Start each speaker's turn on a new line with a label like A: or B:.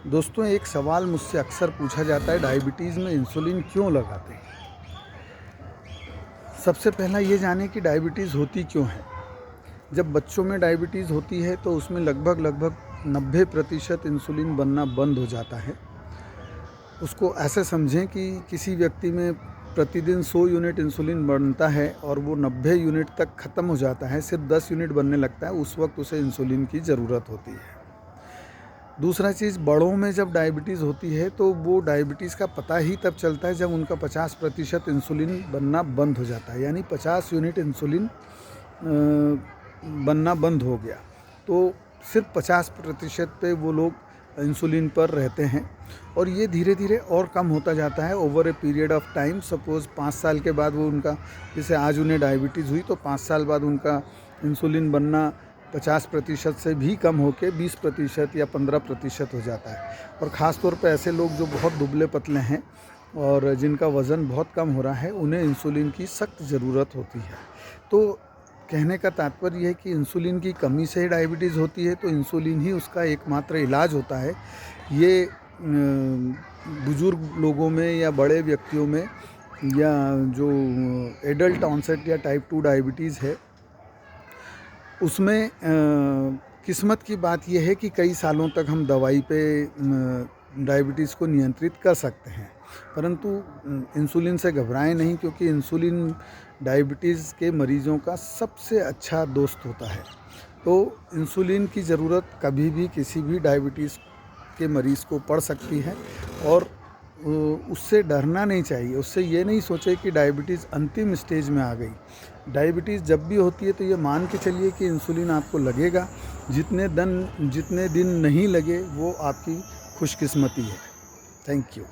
A: दोस्तों, एक सवाल मुझसे अक्सर पूछा जाता है, डायबिटीज़ में इंसुलिन क्यों लगाते हैं। सबसे पहला ये जानें कि डायबिटीज़ होती क्यों है। जब बच्चों में डायबिटीज़ होती है तो उसमें लगभग 90% इंसुलिन बनना बंद हो जाता है। उसको ऐसे समझें कि किसी व्यक्ति में प्रतिदिन 100 यूनिट इंसुलिन बनता है और वो 90 यूनिट तक ख़त्म हो जाता है, सिर्फ 10 यूनिट बनने लगता है, उस वक्त उसे इंसुलिन की ज़रूरत होती है। दूसरा चीज़, बड़ों में जब डायबिटीज़ होती है तो वो डायबिटीज़ का पता ही तब चलता है जब उनका 50% इंसुलिन बनना बंद हो जाता है, यानी 50 यूनिट इंसुलिन बनना बंद हो गया तो सिर्फ 50% पे वो लोग इंसुलिन पर रहते हैं और ये धीरे धीरे और कम होता जाता है over a period of time. Suppose 5 साल के बाद वो उनका, जैसे आज उन्हें डायबिटीज़ हुई तो 5 साल बाद उनका इंसुलिन बनना 50% से भी कम होकर 20% या 15% हो जाता है। और ख़ास तौर पे ऐसे लोग जो बहुत दुबले पतले हैं और जिनका वज़न बहुत कम हो रहा है, उन्हें इंसुलिन की सख्त ज़रूरत होती है। तो कहने का तात्पर्य है कि इंसुलिन की कमी से डायबिटीज़ होती है, तो इंसुलिन ही उसका एकमात्र इलाज होता है। ये बुज़ुर्ग लोगों में या बड़े व्यक्तियों में या जो एडल्ट ऑनसेट या टाइप 2 डायबिटीज़ है, उसमें किस्मत की बात यह है कि कई सालों तक हम दवाई पे डायबिटीज़ को नियंत्रित कर सकते हैं। परंतु इंसुलिन से घबराएं नहीं, क्योंकि इंसुलिन डायबिटीज़ के मरीज़ों का सबसे अच्छा दोस्त होता है। तो इंसुलिन की ज़रूरत कभी भी किसी भी डायबिटीज़ के मरीज़ को पड़ सकती है और उससे डरना नहीं चाहिए। उससे ये नहीं सोचे कि डायबिटीज़ अंतिम स्टेज में आ गई। डायबिटीज़ जब भी होती है तो ये मान के चलिए कि इंसुलिन आपको लगेगा। जितने दिन नहीं लगे वो आपकी खुशकिस्मती है। Thank you.